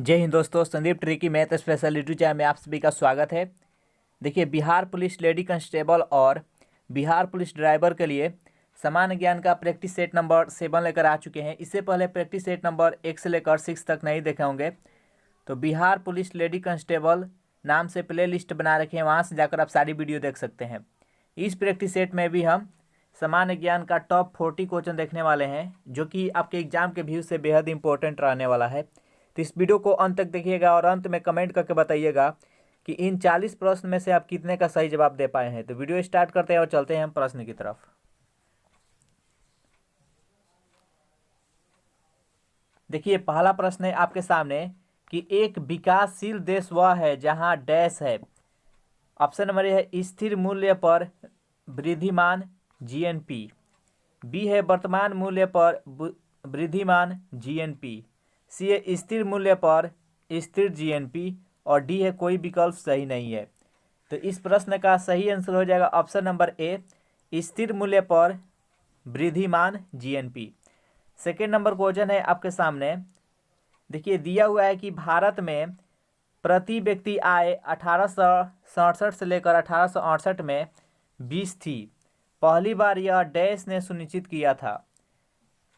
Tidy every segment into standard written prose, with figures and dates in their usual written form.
जय हिंद दोस्तों, Sandeep tricky math special YouTube channel में आप सभी का स्वागत है। देखिए, बिहार पुलिस लेडी कांस्टेबल और बिहार पुलिस ड्राइवर के लिए सामान्य ज्ञान का प्रैक्टिस सेट नंबर 7 लेकर आ चुके हैं। इससे पहले प्रैक्टिस सेट नंबर 1 से लेकर 6 तक नहीं देखे होंगे, तो बिहार पुलिस लेडी कांस्टेबल नाम से प्ले लिस्ट बना रखे हैं, वहाँ से जाकर आप सारी वीडियो देख सकते हैं। इस प्रैक्टिस सेट में भी हम सामान्य ज्ञान का टॉप 40 क्वेश्चन देखने वाले हैं, जो कि आपके एग्जाम के व्यू से बेहद इंपॉर्टेंट रहने वाला है। तो इस वीडियो को अंत तक देखिएगा और अंत में कमेंट करके बताइएगा कि इन 40 प्रश्न में से आप कितने का सही जवाब दे पाए हैं। तो वीडियो स्टार्ट करते हैं और चलते हैं हम प्रश्न की तरफ। देखिए, पहला प्रश्न है आपके सामने कि एक विकासशील देश वह है जहां डैश है। ऑप्शन नंबर ए है स्थिर मूल्य पर वृद्धिमान जीएनपी, बी है वर्तमान मूल्य पर वृद्धिमान जीएनपी, सी है स्थिर मूल्य पर स्थिर जीएनपी और डी है कोई विकल्प सही नहीं है। तो इस प्रश्न का सही आंसर हो जाएगा ऑप्शन नंबर ए, स्थिर मूल्य पर Wriddhiman GNP. Second number question है आपके सामने। देखिए, दिया हुआ है कि भारत में प्रति व्यक्ति आय 1867 से लेकर 1868 में 20 थी। पहली बार यह डैश ने सुनिश्चित किया था।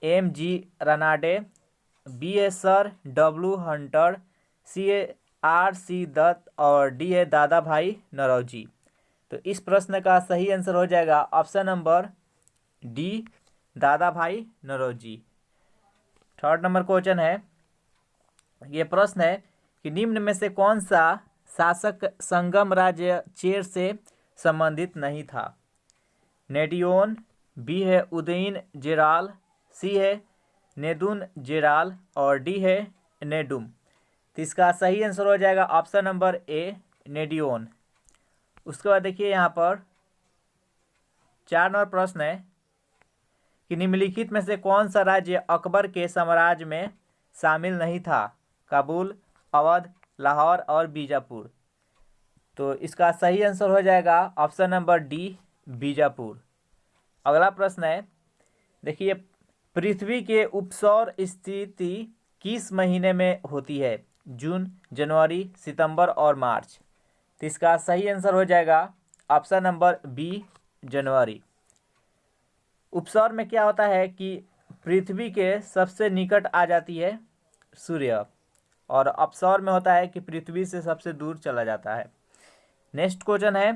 M G Ranade, B A sir W Hunter, C A R C Dutt और डी है दादा भाई नौरोजी। तो इस प्रश्न का सही आंसर हो जाएगा ऑप्शन नंबर डी, दादा भाई नौरोजी। थर्ड नंबर क्वेश्चन है, ये प्रश्न है कि निम्न में से कौन सा शासक संगम राज्य चेर से संबंधित नहीं था। नेडियोन, बी है उदयन जेराल, सी है नेदुन जेराल और डी है नेडुम। तो इसका सही आंसर हो जाएगा ऑप्शन नंबर ए, नेडियोन। उसके बाद देखिए, यहाँ पर 4 नंबर प्रश्न है कि निम्नलिखित में से कौन सा राज्य अकबर के साम्राज्य में शामिल नहीं था। काबुल, अवध, लाहौर और बीजापुर। तो इसका सही आंसर हो जाएगा ऑप्शन नंबर डी, बीजापुर। अगला प्रश्न है, देखिए, पृथ्वी के उपसौर स्थिति किस महीने में होती है। जून, जनवरी, सितंबर और मार्च। तो इसका सही आंसर हो जाएगा ऑप्शन नंबर बी, जनवरी। उपसौर में क्या होता है कि पृथ्वी के सबसे निकट आ जाती है सूर्य, और अपसौर में होता है कि पृथ्वी से सबसे दूर चला जाता है। नेक्स्ट क्वेश्चन है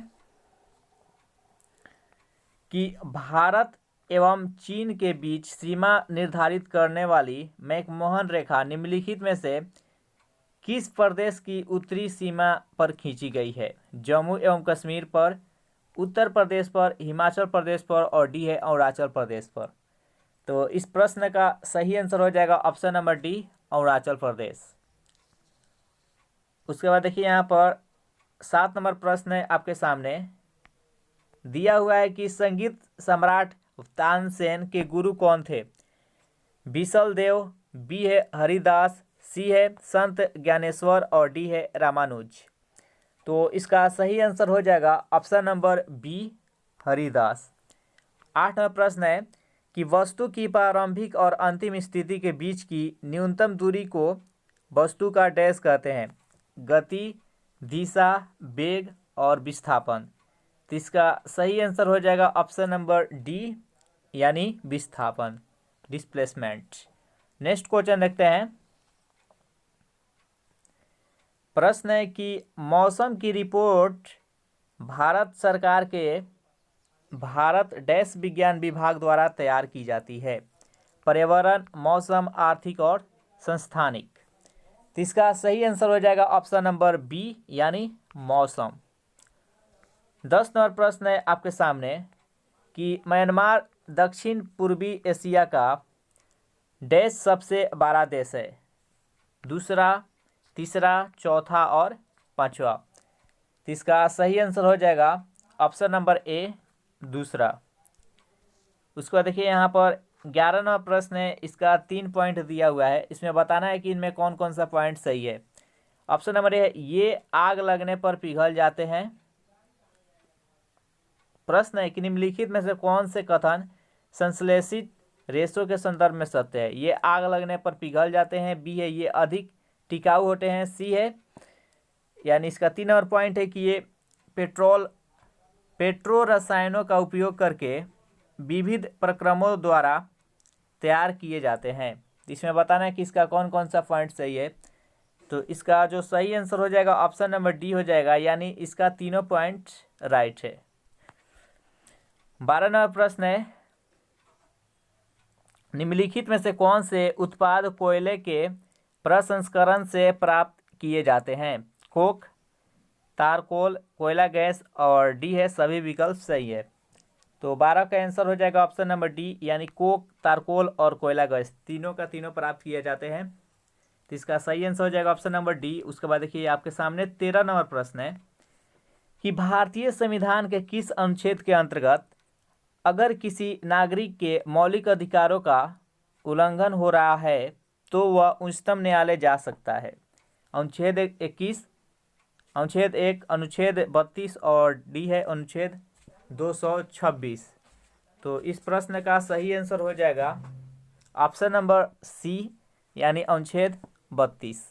कि भारत एवं चीन के बीच सीमा निर्धारित करने वाली मैकमोहन रेखा निम्नलिखित में से किस प्रदेश की उत्तरी सीमा पर खींची गई है। जम्मू एवं कश्मीर पर, उत्तर प्रदेश पर, हिमाचल प्रदेश पर और डी है अरुणाचल प्रदेश पर। तो इस प्रश्न का सही आंसर हो जाएगा option number D, Arunachal Pradesh. उसके बाद देखिए, यहाँ पर 7 नंबर प्रश्न है आपके सामने। दिया हुआ है कि संगीत सम्राट तानसेन के गुरु कौन थे। बिसल देव, बी है हरिदास, सी है संत ज्ञानेश्वर और डी है रामानुज। तो इसका सही आंसर हो जाएगा ऑप्शन नंबर बी, हरिदास। 8 नंबर प्रश्न है कि वस्तु की प्रारंभिक और अंतिम स्थिति के बीच की न्यूनतम दूरी को वस्तु का डैश कहते हैं। गति, दिशा, वेग और विस्थापन। तो इसका सही आंसर हो जाएगा ऑप्शन नंबर डी, यानी विस्थापन, डिस्प्लेसमेंट। नेक्स्ट क्वेश्चन देखते हैं। प्रश्न है कि मौसम की रिपोर्ट भारत सरकार के भारत डैश विज्ञान विभाग द्वारा तैयार की जाती है। पर्यावरण, मौसम, आर्थिक और संस्थानिक। तो इसका सही आंसर हो जाएगा ऑप्शन नंबर बी, यानी मौसम। 10 नंबर प्रश्न है आपके सामने कि म्यांमार दक्षिण पूर्वी एशिया का डैश सबसे बड़ा देश है। दूसरा, तीसरा, चौथा और पांचवा। तो इसका सही आंसर हो जाएगा ऑप्शन नंबर ए, दूसरा। उसके बाद देखिए, यहाँ पर 11 नंबर प्रश्न है। इसका 3 पॉइंट दिया हुआ है, इसमें बताना है कि इनमें कौन कौन सा पॉइंट सही है। ऑप्शन नंबर ए है ये आग लगने पर पिघल जाते हैं। प्रश्न है कि निम्नलिखित में से कौन से कथन संश्लेषित रेशों के संदर्भ में सत्य है। ये आग लगने पर पिघल जाते हैं, बी है ये अधिक टिकाऊ होते हैं, सी है। यानी इसका 3 नंबर पॉइंट है कि ये पेट्रो रसायनों का उपयोग करके विविध प्रक्रमों द्वारा तैयार किए जाते हैं। इसमें बताना है कि इसका कौन कौन सा पॉइंट सही है। तो इसका जो सही आंसर हो जाएगा ऑप्शन नंबर डी हो जाएगा, यानी इसका तीनों पॉइंट राइट है। 12 नंबर प्रश्न है, निम्नलिखित में से कौन से उत्पाद कोयले के प्रसंस्करण से प्राप्त किए जाते हैं? कोक, तारकोल, कोयला गैस और डी है सभी विकल्प सही है। तो 12 का आंसर हो जाएगा ऑप्शन नंबर डी, यानी कोक, तारकोल और कोयला गैस तीनों का तीनों प्राप्त किए जाते हैं। तो इसका सही आंसर हो जाएगा ऑप्शन नंबर डी। उसके बाद देखिए आपके सामने 13 नंबर प्रश्न है कि भारतीय संविधान के किस अनुच्छेद के अंतर्गत अगर किसी नागरिक के मौलिक अधिकारों का उल्लंघन हो रहा है तो वह उच्चतम न्यायालय जा सकता है? अनुच्छेद 21, अनुच्छेद 1, अनुच्छेद 32 और डी है अनुच्छेद 226। तो इस प्रश्न का सही आंसर हो जाएगा ऑप्शन नंबर सी, यानी अनुच्छेद 32।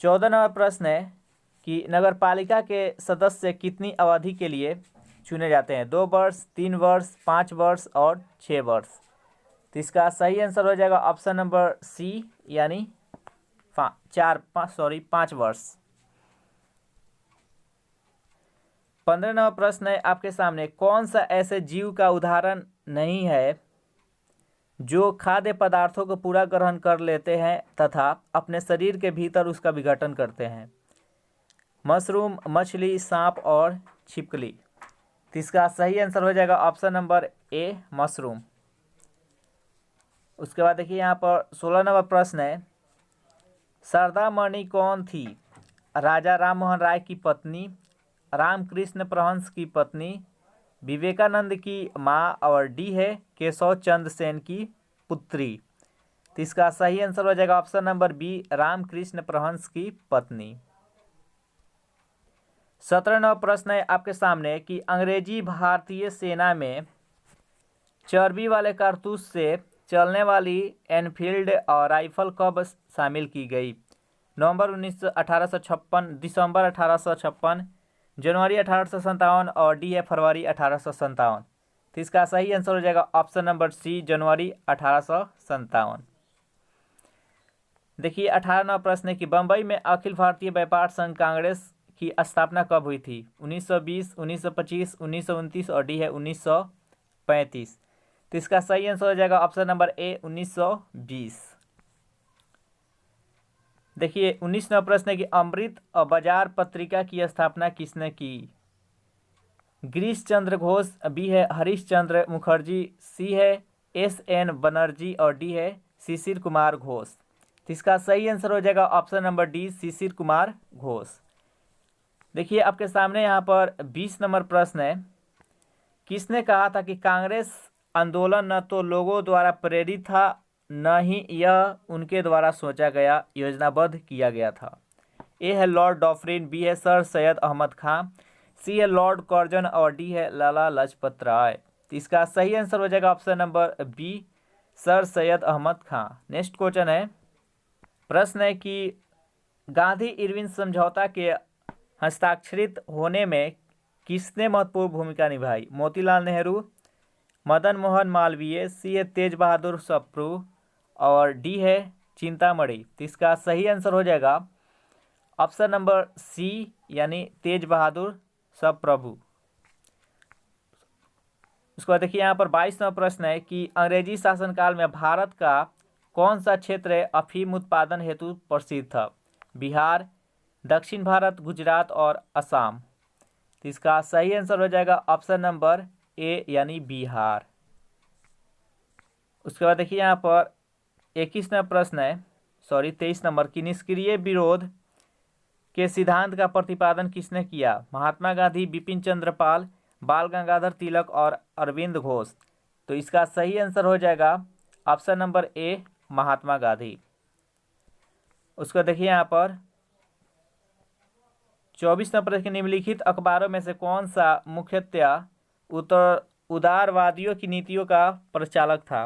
14 नंबर प्रश्न है कि नगरपालिका के सदस्य कितनी अवधि के लिए चुने जाते हैं? 2 वर्ष, 3 वर्ष, 5 वर्ष और 6 वर्ष। तो इसका सही आंसर हो जाएगा ऑप्शन नंबर सी, यानी 5 वर्ष। 15 नंबर प्रश्न है आपके सामने, कौन सा ऐसे जीव का उदाहरण नहीं है जो खाद्य पदार्थों को पूरा ग्रहण कर लेते हैं तथा अपने शरीर के भीतर उसका विघटन करते हैं? मशरूम, मछली, सांप और छिपकली। तो इसका सही आंसर हो जाएगा ऑप्शन नंबर ए, मशरूम। उसके बाद देखिए यहाँ पर 16 नंबर प्रश्न है, शारदामणि कौन थी? राजा राम मोहन राय की पत्नी, रामकृष्ण परमहंस की पत्नी, विवेकानंद की माँ और डी है केशव चंद्र सेन की पुत्री। तो इसका सही आंसर हो जाएगा option number B, Ramakrishna Paramahamsa की पत्नी। 17 नंबर प्रश्न है आपके सामने कि अंग्रेजी भारतीय सेना में चर्बी वाले कारतूस से चलने वाली एनफील्ड और राइफल कब शामिल की गई? नवंबर 1856, दिसंबर 1856, जनवरी 1857 और डी है फरवरी 1857। तो इसका सही आंसर हो जाएगा ऑप्शन नंबर सी, जनवरी 1857। देखिए 18 नंबर प्रश्न है कि बम्बई में अखिल भारतीय व्यापार संघ कांग्रेस की स्थापना कब हुई थी? 1920, 1925, 1929 और डी है 1935। तो इसका सही आंसर हो जाएगा ऑप्शन नंबर ए, 1920। देखिए 19 नंबर प्रश्न है कि अमृत बाजार पत्रिका की स्थापना किसने की? गिरीश चंद्र घोष, बी है हरीश चंद्र मुखर्जी, सी है SN बनर्जी और डी है शिशिर कुमार घोष। तो इसका सही आंसर हो जाएगा option number D, Shishir Kumar Ghosh. देखिए आपके सामने यहाँ पर 20 नंबर प्रश्न है, किसने कहा था कि कांग्रेस आंदोलन न तो लोगों द्वारा प्रेरित था न ही यह उनके द्वारा सोचा गया योजनाबद्ध किया गया था? ए है लॉर्ड डॉफरिन, बी है सर सैयद अहमद खां, सी है लॉर्ड कर्जन और डी है लाला लाजपत राय। तो इसका सही आंसर हो जाएगा option number B, sir Syed Ahmad Khan. Next question है, प्रश्न है कि गांधी इरविन समझौता के हस्ताक्षरित होने में किसने महत्वपूर्ण भूमिका निभाई? मोतीलाल नेहरू, मदन मोहन मालवीय, सी है तेज बहादुर सप्रू और डी है चिंतामणि। तो इसका सही आंसर हो जाएगा ऑप्शन नंबर सी, यानी तेज बहादुर सप्रभु। उसके बाद देखिए यहाँ पर 22वां प्रश्न है कि अंग्रेजी शासनकाल में भारत का कौन सा क्षेत्र अफीम उत्पादन हेतु प्रसिद्ध था? बिहार, दक्षिण भारत, गुजरात और असम। तो इसका सही आंसर हो जाएगा ऑप्शन नंबर ए, यानी बिहार। उसके बाद देखिए यहाँ पर 21वां प्रश्न है, 23 नंबर की निष्क्रिय विरोध के सिद्धांत का प्रतिपादन किसने किया? महात्मा गांधी, बिपिन चंद्र पाल, बाल गंगाधर तिलक और अरविंद घोष। तो इसका सही आंसर हो जाएगा option number A, Mahatma Gandhi. उसको देखिए यहाँ पर 24 नंबर के निम्नलिखित अखबारों में से कौन सा मुख्यतया उदारवादियों की नीतियों का प्रचालक था?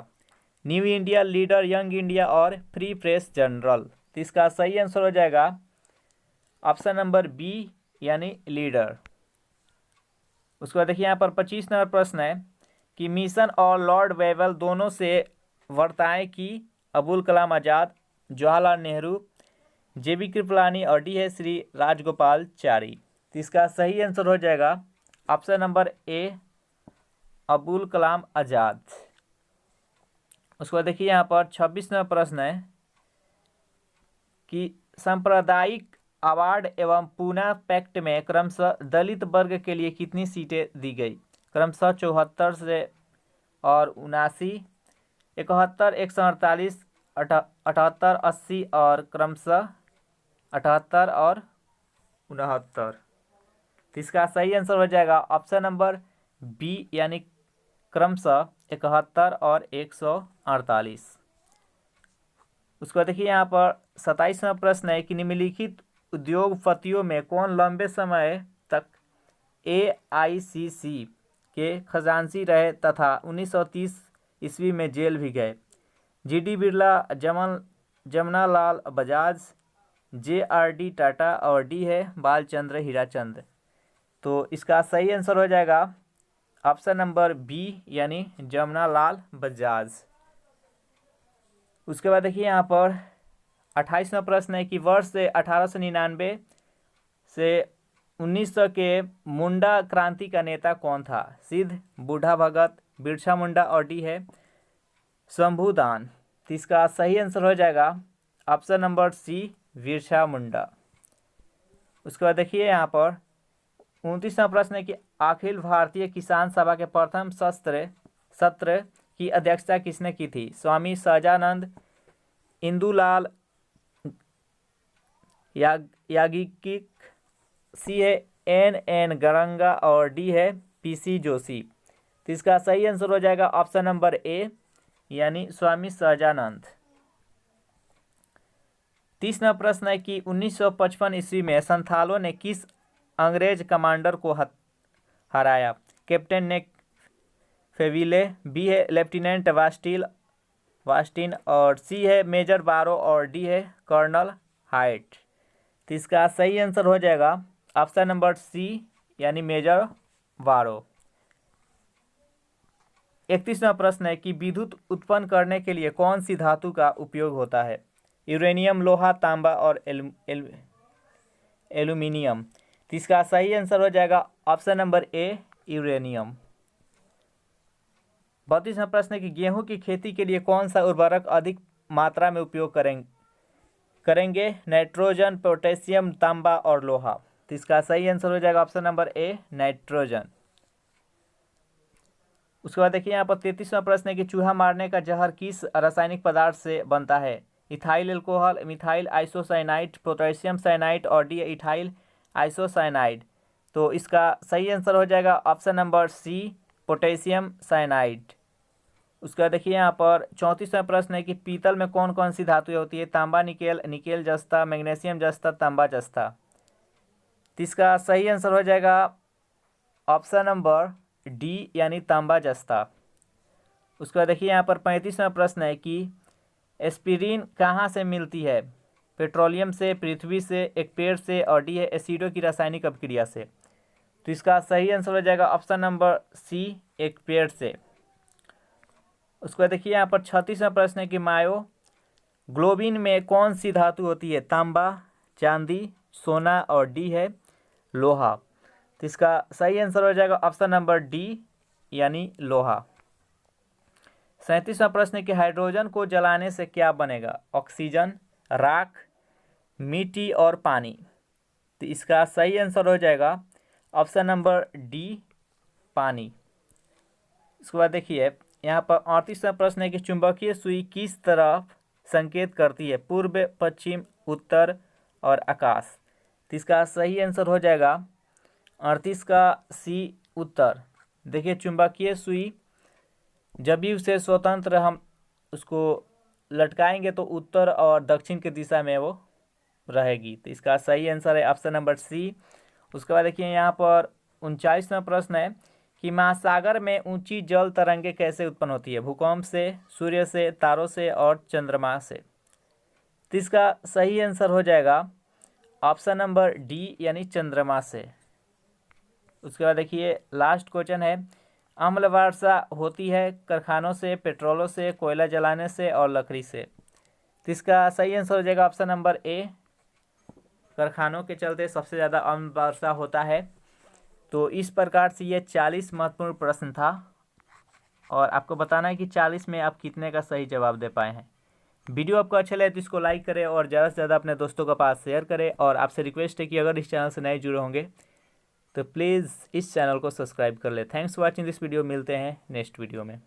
New India, leader, young India और फ्री प्रेस जर्नल। तो इसका सही आंसर हो जाएगा ऑप्शन नंबर बी यानी लीडर। उसके बाद देखिए यहाँ पर 25 नंबर प्रश्न है कि मिशन और लॉर्ड वेवल दोनों से वार्ताएं की अबुल कलाम आज़ाद, जवाहरलाल नेहरू, जेबी कृपलानी और डी है श्री राजगोपालचारी। तो इसका सही आंसर हो जाएगा option number A Abul Kalam Azad. उसके बाद देखिए यहाँ पर 26 नंबर प्रश्न है कि सांप्रदायिक अवार्ड एवं पूना पैक्ट में क्रमशः दलित वर्ग के लिए कितनी सीटें दी गई? क्रमशः 74 से और 79, 71, 148, 78, 80 और क्रमशः 78 और 69। तो इसका सही आंसर हो जाएगा ऑप्शन नंबर बी यानी क्रमशः 71 और 148। उसके बाद देखिए यहाँ पर 27वां प्रश्न है कि निम्नलिखित उद्योगपतियों में कौन लंबे समय तक AICC के खजांची रहे तथा 1930 ईस्वी में जेल भी गए? GD बिरला, जमना लाल बजाज, JRD टाटा और डी है बालचंद्र हीराचंद। तो इसका सही आंसर हो जाएगा ऑप्शन नंबर बी यानी जमना लाल बजाज। उसके बाद देखिए यहाँ पर 28वां प्रश्न है कि वर्ष 1899 से 1900 के मुंडा क्रांति का नेता कौन था? सिद्ध, बूढ़ा भगत, बिरसा मुंडा और डी है शंभुदान। तो इसका सही आंसर हो जाएगा ऑप्शन नंबर सी बिरसा मुंडा। उसके बाद देखिए यहाँ पर 29वां प्रश्न है कि अखिल भारतीय किसान सभा के प्रथम सत्र की अध्यक्षता किसने की थी? स्वामी सहजानंद, इंदुलाल याज्ञिक, सी है NN गरंगा और डी है PC जोशी। तो इसका सही आंसर हो जाएगा ऑप्शन नंबर ए यानी स्वामी सहजानंद। 30वां प्रश्न है कि 1955 ईस्वी में संथालों ने किस अंग्रेज कमांडर को हराया? कैप्टन नेक फेविले, बी है लेफ्टिनेंट वास्टिन और सी है मेजर बारो और डी है कर्नल हाइट। तो इसका सही आंसर हो जाएगा ऑप्शन नंबर सी यानी मेजर बारो। 31वां प्रश्न है कि विद्युत उत्पन्न करने के लिए कौन सी धातु का उपयोग होता है? यूरेनियम, लोहा, तांबा और एल्यूमिनियम। तो इसका सही आंसर हो जाएगा ऑप्शन नंबर ए यूरेनियम। 32वां प्रश्न है कि गेहूं की खेती के लिए कौन सा उर्वरक अधिक मात्रा में उपयोग करेंगे? नाइट्रोजन, पोटेशियम, तांबा और लोहा। तो इसका सही आंसर हो जाएगा ऑप्शन नंबर ए नाइट्रोजन। उसके बाद देखिए यहाँ पर 33वां प्रश्न है कि चूहा मारने का जहर किस रासायनिक पदार्थ से बनता है? Ethyl alcohol, methyl isocyanide, potassium cyanide और डी इथाइल आइसोसाइनाइड। तो इसका सही आंसर हो जाएगा option number C potassium cyanide. उसका देखिए यहाँ पर 34वां प्रश्न है कि पीतल में कौन कौन सी धातुएं होती है? तांबा, निकेल जस्ता, मैग्नीशियम जस्ता, तांबा जस्ता। तो इसका सही आंसर हो जाएगा ऑप्शन नंबर डी यानी तांबा जस्ता। उसके बाद देखिए यहाँ पर 35वां प्रश्न है कि एस्पिरिन कहाँ से मिलती है? पेट्रोलियम से, पृथ्वी से, एक पेड़ से और डी है एसिडों की रासायनिक अभिक्रिया से। तो इसका सही आंसर हो जाएगा ऑप्शन नंबर सी एक पेड़ से। उसके बाद देखिए यहाँ पर 36वां प्रश्न है कि मायोग्लोबिन में कौन सी धातु होती है? तांबा, चांदी, सोना और डी है लोहा। तो इसका सही आंसर हो जाएगा ऑप्शन नंबर डी यानी लोहा। 37वां प्रश्न है कि हाइड्रोजन को जलाने से क्या बनेगा? ऑक्सीजन, राख, मिट्टी और पानी। तो इसका सही आंसर हो जाएगा ऑप्शन नंबर डी पानी। इसके बाद देखिए यहाँ पर 38वां प्रश्न है कि चुंबकीय सुई किस तरफ संकेत करती है? पूर्व, पश्चिम, उत्तर और आकाश। तो इसका सही आंसर हो जाएगा 38 का सी उत्तर। देखिए चुंबकीय सुई जब भी उसे स्वतंत्र हम उसको लटकाएंगे तो उत्तर और दक्षिण की दिशा में वो रहेगी। तो इसका सही आंसर है ऑप्शन नंबर सी। उसके बाद देखिए यहाँ पर 39वां प्रश्न है कि महासागर में ऊंची जल तरंगे कैसे उत्पन्न होती है? भूकंप से, सूर्य से, तारों से और चंद्रमा से। तो इसका सही आंसर हो जाएगा ऑप्शन नंबर डी यानी चंद्रमा से। उसके बाद देखिए लास्ट क्वेश्चन है, अम्ल वर्षा होती है कारखानों से, पेट्रोलों से, कोयला जलाने से और लकड़ी से। तो इसका सही आंसर हो जाएगा ऑप्शन नंबर ए, कारखानों के चलते सबसे ज़्यादा अम्ल वर्षा होता है। तो इस प्रकार से ये 40 महत्वपूर्ण प्रश्न था और आपको बताना है कि 40 में आप कितने का सही जवाब दे पाए हैं। वीडियो आपको अच्छा लगे तो इसको लाइक करें और ज़्यादा से ज़्यादा अपने दोस्तों के पास शेयर करें। और आपसे रिक्वेस्ट है कि अगर इस चैनल से नए जुड़े होंगे तो प्लीज़ इस चैनल को सब्सक्राइब कर ले। Thanks for watching this video. मिलते हैं नेक्स्ट वीडियो में।